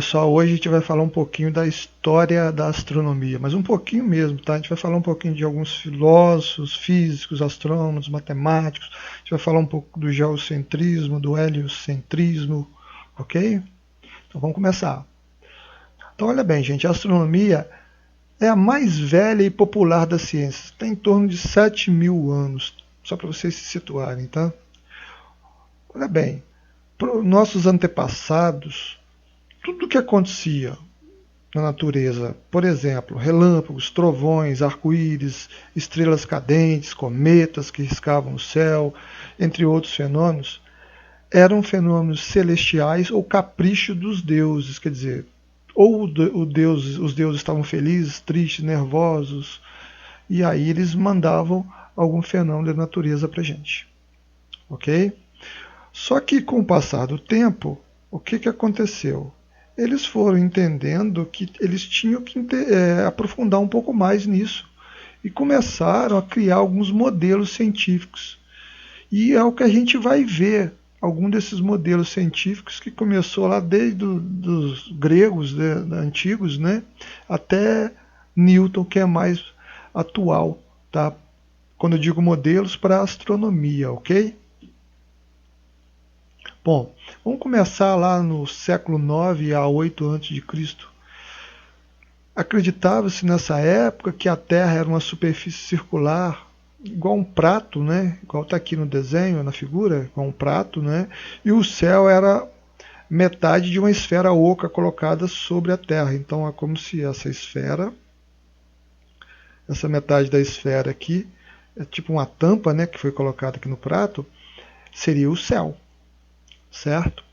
Pessoal, hoje a gente vai falar um pouquinho da história da astronomia, mas um pouquinho mesmo, tá? A gente vai falar um pouquinho de alguns filósofos, físicos, astrônomos, matemáticos, a gente vai falar um pouco do geocentrismo, do heliocentrismo, ok? Então vamos começar. Então olha bem, gente, a astronomia é a mais velha e popular das ciências, tem em torno de 7.000 anos, só para vocês se situarem, tá? Olha bem, para os nossos antepassados, tudo o que acontecia na natureza, por exemplo, relâmpagos, trovões, arco-íris, estrelas cadentes, cometas que riscavam o céu, entre outros fenômenos, eram fenômenos celestiais ou capricho dos deuses, quer dizer, ou os deuses estavam felizes, tristes, nervosos, e aí eles mandavam algum fenômeno da natureza para a gente, ok? Só que com o passar do tempo, o que aconteceu? Eles foram entendendo que eles tinham que aprofundar um pouco mais nisso e começaram a criar alguns modelos científicos. E é o que a gente vai ver, algum desses modelos científicos que começou lá desde os gregos, né, antigos, né, até Newton, que é mais atual, tá? Quando eu digo modelos para astronomia, ok? Bom, vamos começar lá no século 9 a 8 a.C. Acreditava-se nessa época que a Terra era uma superfície circular, igual um prato, né? Igual está aqui no desenho, na figura, igual um prato, né? E o céu era metade de uma esfera oca colocada sobre a Terra. Então é como se essa esfera, essa metade da esfera aqui, é tipo uma tampa, né? Que foi colocada aqui no prato, seria o céu, certo?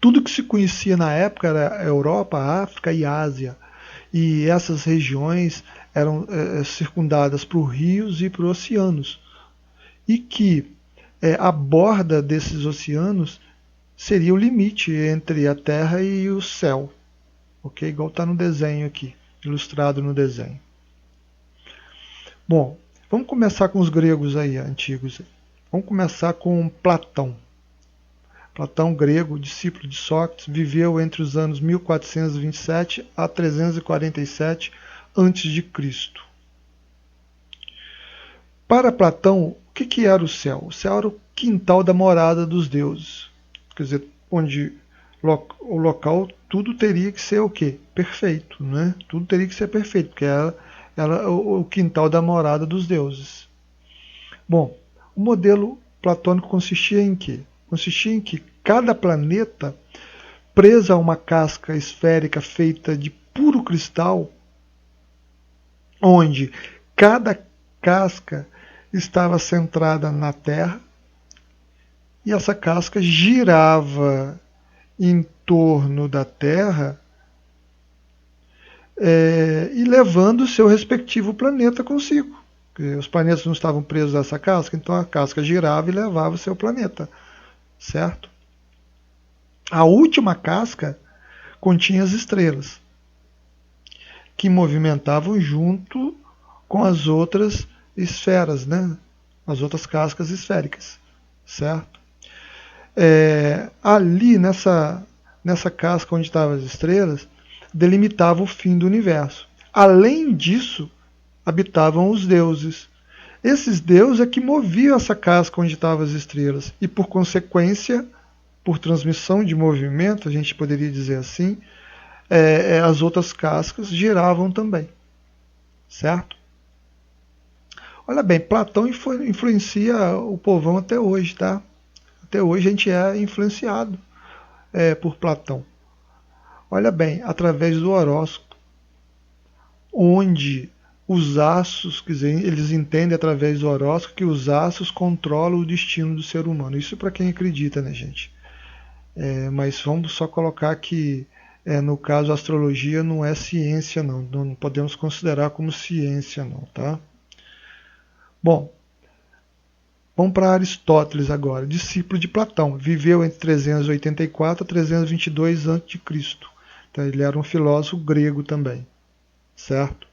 Tudo que se conhecia na época era Europa, África e Ásia. E essas regiões eram circundadas por rios e por oceanos. E que a borda desses oceanos seria o limite entre a Terra e o céu. Ok? Igual está no desenho aqui, ilustrado no desenho. Bom, vamos começar com os gregos aí, antigos. Vamos começar com Platão. Platão, grego, discípulo de Sócrates, viveu entre os anos 1427 a 347 a.C. Para Platão, o que era o céu? O céu era o quintal da morada dos deuses. Quer dizer, onde o local tudo teria que ser o quê? Perfeito, né? Tudo teria que ser perfeito, porque era o quintal da morada dos deuses. Bom, o modelo platônico consistia em quê? Consistia em que cada planeta, presa a uma casca esférica feita de puro cristal, onde cada casca estava centrada na Terra e essa casca girava em torno da Terra e levando o seu respectivo planeta consigo. Os planetas não estavam presos a essa casca, então a casca girava e levava o seu planeta, certo? A última casca continha as estrelas, que movimentavam junto com as outras esferas, né? As outras cascas esféricas, certo? Ali nessa casca onde estavam as estrelas, delimitava o fim do universo. Além disso, habitavam os deuses. Esses deuses é que moviam essa casca onde estavam as estrelas e, por consequência, por transmissão de movimento, a gente poderia dizer assim, as outras cascas giravam também, certo? Olha bem, Platão influencia o povão até hoje, tá? Até hoje a gente é influenciado por Platão. Olha bem, através do horóscopo, onde os astros, quer dizer, eles entendem através do horóscopo que os astros controlam o destino do ser humano. Isso para quem acredita, né, gente? Mas vamos só colocar que, no caso, a astrologia não é ciência, não. Não podemos considerar como ciência, não, tá? Bom, vamos para Aristóteles agora, discípulo de Platão. Viveu entre 384 a 322 a.C. Então, ele era um filósofo grego também, certo?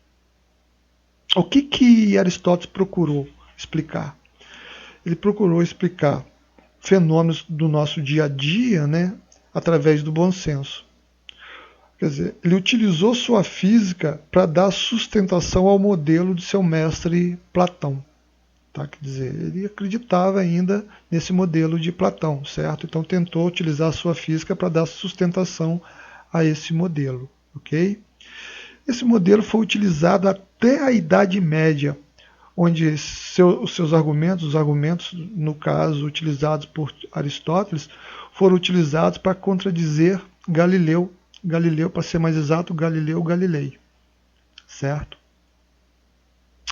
O que Aristóteles procurou explicar? Ele procurou explicar fenômenos do nosso dia a dia, né? através do bom senso. Quer dizer, ele utilizou sua física para dar sustentação ao modelo de seu mestre Platão. Tá? Quer dizer, ele acreditava ainda nesse modelo de Platão, certo? Então tentou utilizar a sua física para dar sustentação a esse modelo, ok? Esse modelo foi utilizado até a Idade Média, onde os seus argumentos, os argumentos, no caso, utilizados por Aristóteles, foram utilizados para contradizer Galileu, para ser mais exato, Galileu Galilei, certo?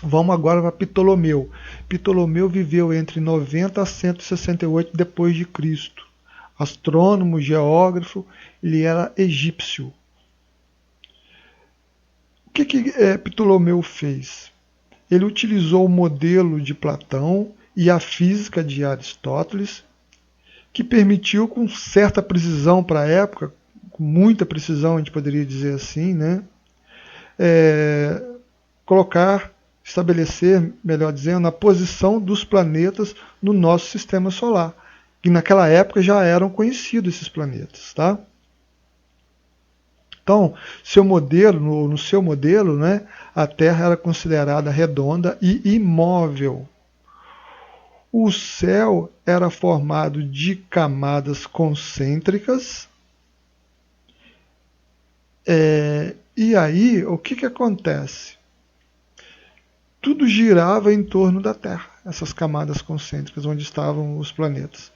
Vamos agora para Ptolomeu. Ptolomeu viveu entre 90 a 168 depois de Cristo. Astrônomo, geógrafo, ele era egípcio. O que Ptolomeu fez? Ele utilizou o modelo de Platão e a física de Aristóteles, que permitiu com certa precisão para a época, com muita precisão a gente poderia dizer assim, né? Estabelecer, melhor dizendo, a posição dos planetas no nosso sistema solar. E naquela época já eram conhecidos esses planetas, tá? Então, no seu modelo, né, a Terra era considerada redonda e imóvel. O céu era formado de camadas concêntricas. E aí, o que acontece? Tudo girava em torno da Terra, essas camadas concêntricas onde estavam os planetas.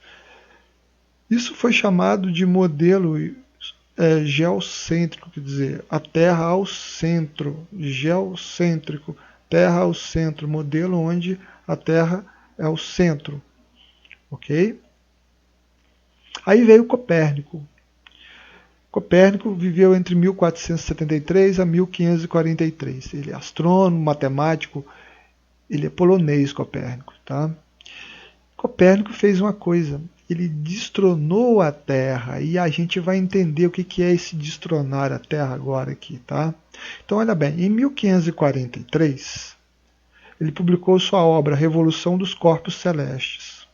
Isso foi chamado de modelo geocêntrico, quer dizer, a Terra ao centro, geocêntrico, Terra ao centro, modelo onde a Terra é o centro, ok? Aí veio Copérnico. Copérnico viveu entre 1473 a 1543. Ele é astrônomo, matemático, ele é polonês, Copérnico, tá? Copérnico fez uma coisa, ele destronou a Terra, e a gente vai entender o que é esse destronar a Terra agora aqui, tá? Então, olha bem, em 1543, ele publicou sua obra Revolução dos Corpos Celestes.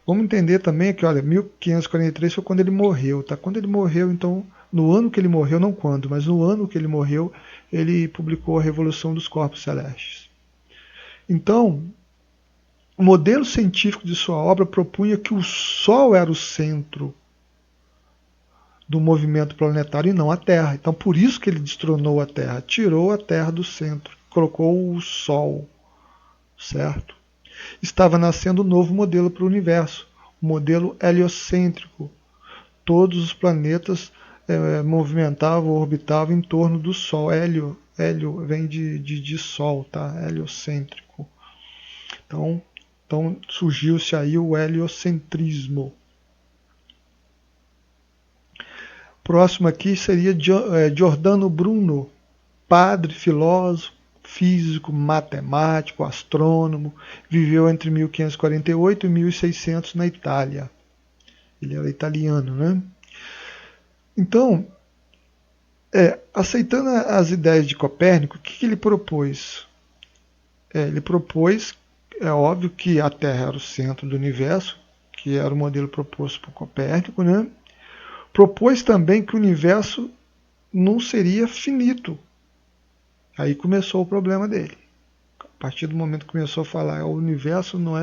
Vamos entender também que, olha, 1543 foi quando ele morreu, tá? Quando ele morreu, então, no ano que ele morreu, não quando, mas no ano que ele morreu, ele publicou a Revolução dos Corpos Celestes. Então, o modelo científico de sua obra propunha que o Sol era o centro do movimento planetário e não a Terra. Então, por isso que ele destronou a Terra, tirou a Terra do centro, colocou o Sol, certo? Estava nascendo um novo modelo para o universo, o modelo heliocêntrico. Todos os planetas movimentavam, orbitavam em torno do Sol. Hélio vem de Sol, tá? Heliocêntrico. Então surgiu-se aí o heliocentrismo. Próximo aqui seria Giordano Bruno, padre, filósofo, físico, matemático, astrônomo, viveu entre 1548 e 1600 na Itália. Ele era italiano, né? Então, aceitando as ideias de Copérnico, o que ele propôs? Ele propôs, é óbvio que a Terra era o centro do universo, que era o modelo proposto por Copérnico, né? Propôs também que o universo não seria finito. Aí começou o problema dele. A partir do momento que começou a falar, o universo não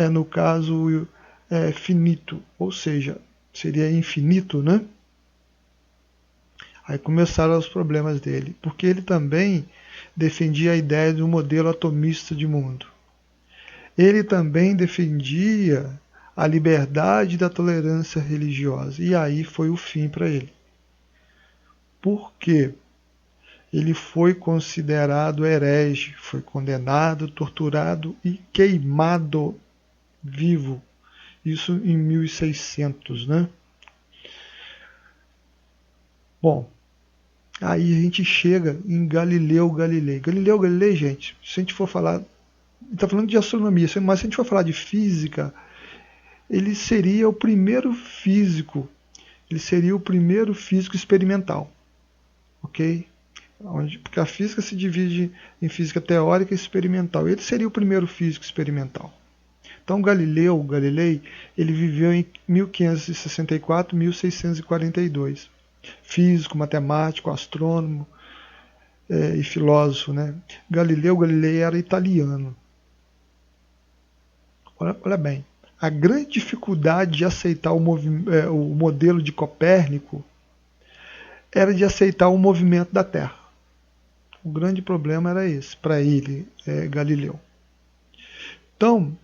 no caso, finito, ou seja, seria infinito, né? Aí começaram os problemas dele, porque ele também defendia a ideia de um modelo atomista de mundo. Ele também defendia a liberdade da tolerância religiosa, e aí foi o fim para ele. Por quê? Ele foi considerado herege, foi condenado, torturado e queimado vivo. Isso em 1600, né? Bom, aí a gente chega em Galileu Galilei. Galileu Galilei, gente, se a gente for falar, está falando de astronomia, mas se a gente for falar de física, ele seria o primeiro físico, experimental, ok? Porque a física se divide em física teórica e experimental. Ele seria o primeiro físico experimental. Então Galilei, ele viveu em 1564, 1642. Físico, matemático, astrônomo e filósofo, né? Galileu Galilei era italiano. Olha bem, a grande dificuldade de aceitar o modelo de Copérnico era de aceitar o movimento da Terra. O grande problema era esse, para ele, Galileu. Então,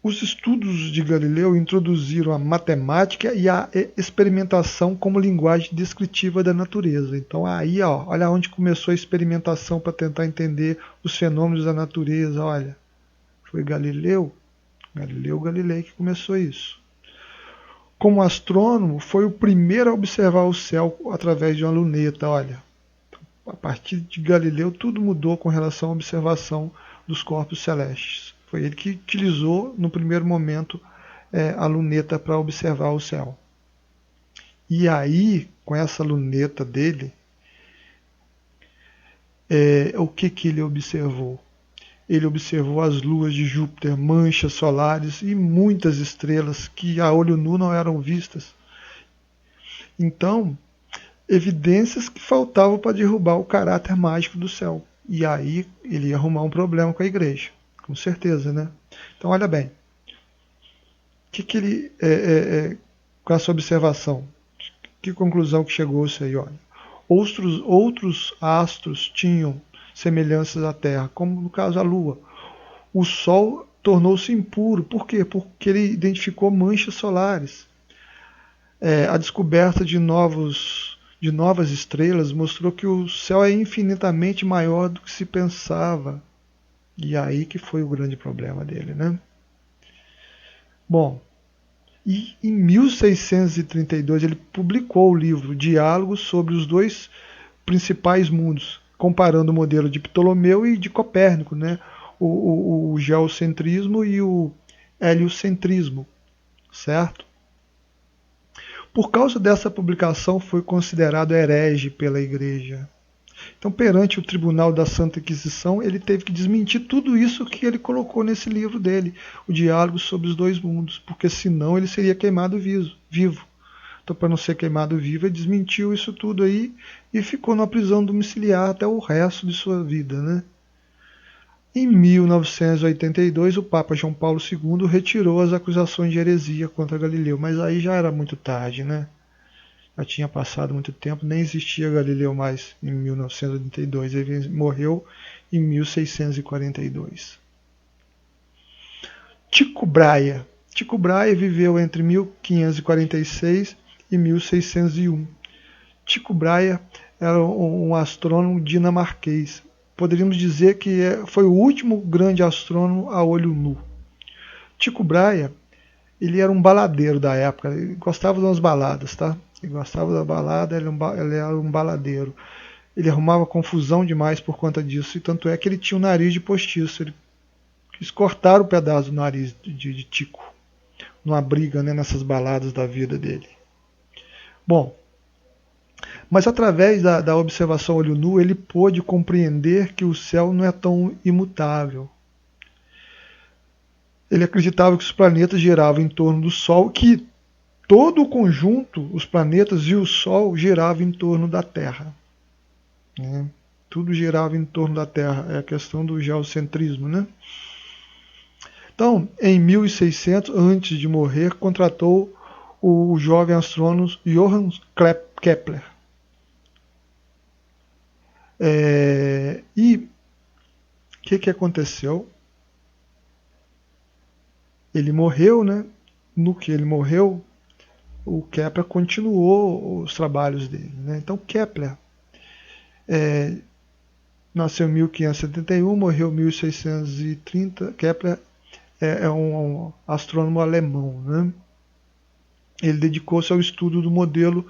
os estudos de Galileu introduziram a matemática e a experimentação como linguagem descritiva da natureza. Então aí, olha onde começou a experimentação para tentar entender os fenômenos da natureza. Olha, foi Galileu Galilei que começou isso. Como astrônomo, foi o primeiro a observar o céu através de uma luneta. Olha, a partir de Galileu tudo mudou com relação à observação dos corpos celestes. Foi ele que utilizou, no primeiro momento, a luneta para observar o céu. E aí, com essa luneta dele, o que ele observou? Ele observou as luas de Júpiter, manchas solares e muitas estrelas que a olho nu não eram vistas. Então, evidências que faltavam para derrubar o caráter mágico do céu. E aí ele ia arrumar um problema com a igreja. Com certeza, né? Então, olha bem. Que ele, com essa observação, que conclusão que chegou-se aí? Olha, outros astros tinham semelhanças à Terra, como no caso a Lua. O Sol tornou-se impuro. Por quê? Porque ele identificou manchas solares. A descoberta de novas estrelas mostrou que o céu é infinitamente maior do que se pensava. E aí que foi o grande problema dele, né? Bom, e em 1632 ele publicou o livro Diálogos sobre os dois principais mundos, comparando o modelo de Ptolomeu e de Copérnico, né? O geocentrismo e o heliocentrismo, certo? Por causa dessa publicação foi considerado herege pela Igreja. Então, perante o tribunal da Santa Inquisição, ele teve que desmentir tudo isso que ele colocou nesse livro dele, o Diálogo sobre os Dois Mundos, porque senão ele seria queimado vivo. Então, para não ser queimado vivo, ele desmentiu isso tudo aí e ficou numa prisão domiciliar até o resto de sua vida, né? Em 1982, o Papa João Paulo II retirou as acusações de heresia contra Galileu, mas aí já era muito tarde, né? Já tinha passado muito tempo, nem existia Galileu mais em 1982, ele morreu em 1642. Tycho Brahe. Tycho Brahe viveu entre 1546 e 1601. Tycho Brahe era um astrônomo dinamarquês. Poderíamos dizer que foi o último grande astrônomo a olho nu. Tycho Brahe, ele era um baladeiro da época, ele gostava de umas baladas, tá? Ele gostava da balada, ele era um baladeiro. Ele arrumava confusão demais por conta disso, e tanto é que ele tinha um nariz de postiço. Ele quis cortar o pedaço do nariz de Tico, numa briga, né, nessas baladas da vida dele. Bom, mas através da observação olho nu, ele pôde compreender que o céu não é tão imutável. Ele acreditava que os planetas giravam em torno do Sol, que todo o conjunto, os planetas e o Sol, girava em torno da Terra. Né? Tudo girava em torno da Terra. É a questão do geocentrismo, né? Então, em 1600, antes de morrer, contratou o jovem astrônomo Johann Kepler. E o que aconteceu? Ele morreu, né? No que ele morreu, o Kepler continuou os trabalhos dele. Né? Então, Kepler nasceu em 1571, morreu em 1630. Kepler é um astrônomo alemão. Né? Ele dedicou-se ao estudo do modelo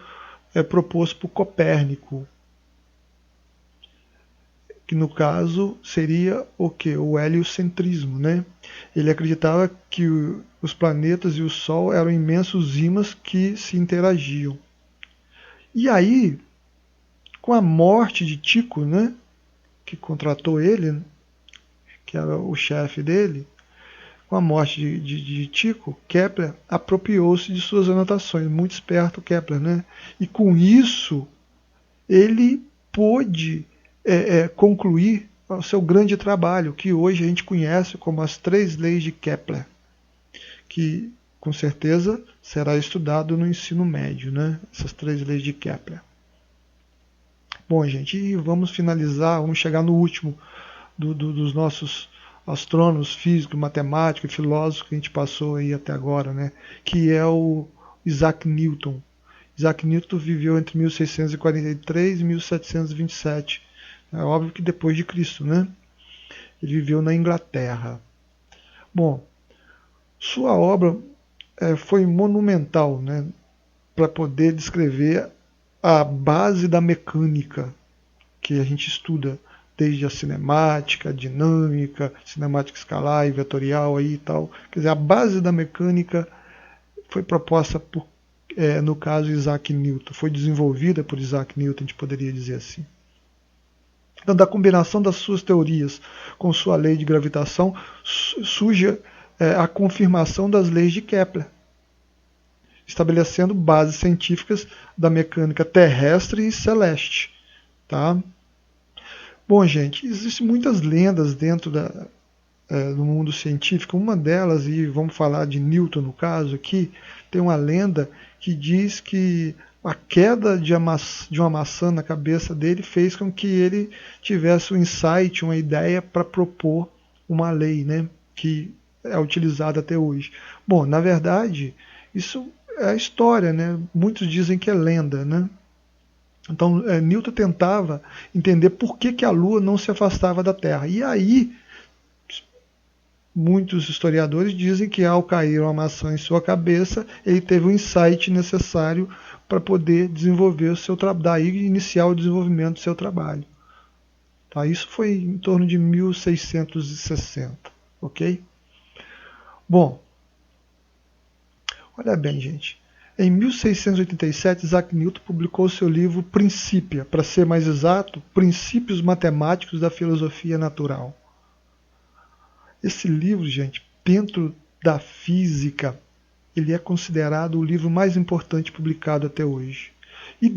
proposto por Copérnico, que no caso seria o que? O heliocentrismo. Né? Ele acreditava que os planetas e o Sol eram imensos ímãs que se interagiam. E aí, com a morte de Tycho, né, que contratou ele, que era o chefe dele, Com a morte de Tycho, Kepler apropriou-se de suas anotações, muito esperto Kepler, né? E com isso ele pôde concluir o seu grande trabalho, que hoje a gente conhece como as 3 leis de Kepler, que com certeza será estudado no ensino médio, né? Essas 3 leis de Kepler. Bom, gente, e vamos finalizar, vamos chegar no último dos nossos astrônomos, físicos, matemáticos e filósofos que a gente passou aí até agora, né? Que é o Isaac Newton. Isaac Newton viveu entre 1643 e 1727. É óbvio que depois de Cristo, né? Ele viveu na Inglaterra. Bom, sua obra foi monumental, né? Para poder descrever a base da mecânica que a gente estuda, desde a cinemática, a dinâmica, cinemática escalar e vetorial aí e tal. Quer dizer, a base da mecânica foi proposta por, no caso, Isaac Newton, foi desenvolvida por Isaac Newton, a gente poderia dizer assim. Então, da combinação das suas teorias com sua lei de gravitação, surge a confirmação das leis de Kepler, estabelecendo bases científicas da mecânica terrestre e celeste. Tá? Bom, gente, existem muitas lendas dentro do mundo científico. Uma delas, e vamos falar de Newton no caso aqui, tem uma lenda que diz que a queda de uma maçã na cabeça dele fez com que ele tivesse um insight, uma ideia para propor uma lei, né, que é utilizada até hoje. Bom, na verdade, isso é a história, né? Muitos dizem que é lenda, né? Então, Newton tentava entender por que a Lua não se afastava da Terra. E aí, muitos historiadores dizem que ao cair uma maçã em sua cabeça, ele teve o insight necessário para poder desenvolver o seu trabalho, daí iniciar o desenvolvimento do seu trabalho. Tá? Isso foi em torno de 1660, ok? Bom, olha bem, gente. Em 1687, Isaac Newton publicou seu livro Principia, para ser mais exato, Princípios Matemáticos da Filosofia Natural. Esse livro, gente, dentro da física, ele é considerado o livro mais importante publicado até hoje. E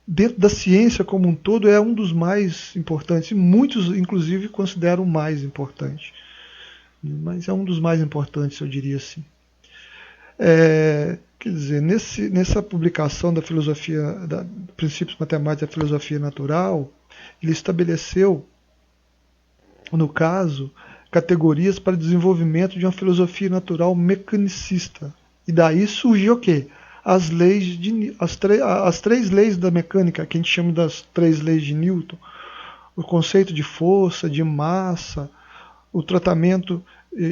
dentro da ciência como um todo é um dos mais importantes, e muitos inclusive consideram o mais importante. Mas é um dos mais importantes, eu diria assim. Quer dizer, nessa publicação da filosofia, Princípios Matemáticos da Filosofia Natural, ele estabeleceu, no caso, categorias para desenvolvimento de uma filosofia natural mecanicista. E daí surgiu o quê? As 3 leis da mecânica, que a gente chama das 3 leis de Newton, o conceito de força, de massa, o tratamento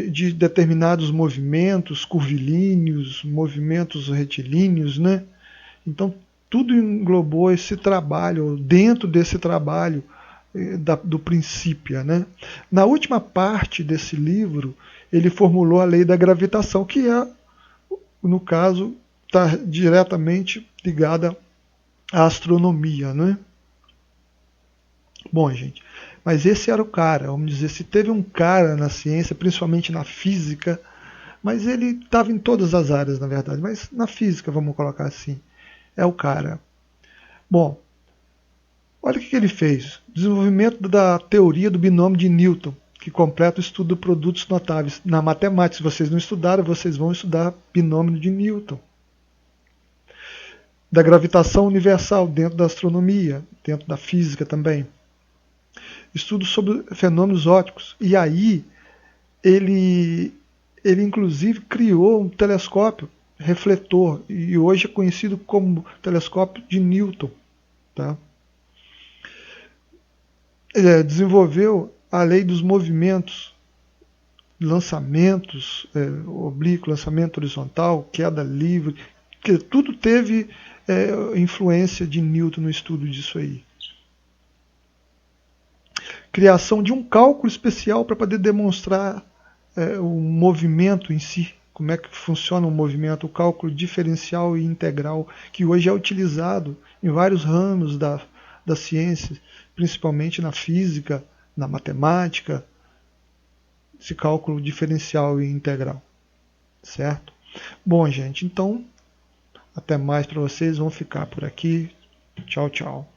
de determinados movimentos curvilíneos, movimentos retilíneos, né? Então, tudo englobou esse trabalho, dentro desse trabalho do Principia, né? Na última parte desse livro, ele formulou a lei da gravitação, que é, no caso, está diretamente ligada à astronomia, né? Bom, gente, mas esse era o cara, vamos dizer, se teve um cara na ciência, principalmente na física, mas ele estava em todas as áreas, na verdade, mas na física, vamos colocar assim, é o cara. Bom, olha o que ele fez. Desenvolvimento da teoria do binômio de Newton, que completa o estudo de produtos notáveis. Na matemática, se vocês não estudaram, vocês vão estudar binômio de Newton. Da gravitação universal dentro da astronomia, dentro da física também. Estudo sobre fenômenos ópticos. E aí, ele inclusive criou um telescópio refletor, e hoje é conhecido como telescópio de Newton. Tá? Desenvolveu a lei dos movimentos, lançamentos, oblíquo, lançamento horizontal, queda livre, que tudo teve influência de Newton no estudo disso aí. Criação de um cálculo especial para poder demonstrar o movimento em si, como é que funciona o movimento, o cálculo diferencial e integral, que hoje é utilizado em vários ramos da ciência, principalmente na física, na matemática, esse cálculo diferencial e integral, certo? Bom, gente, então até mais para vocês, vão ficar por aqui. Tchau, tchau.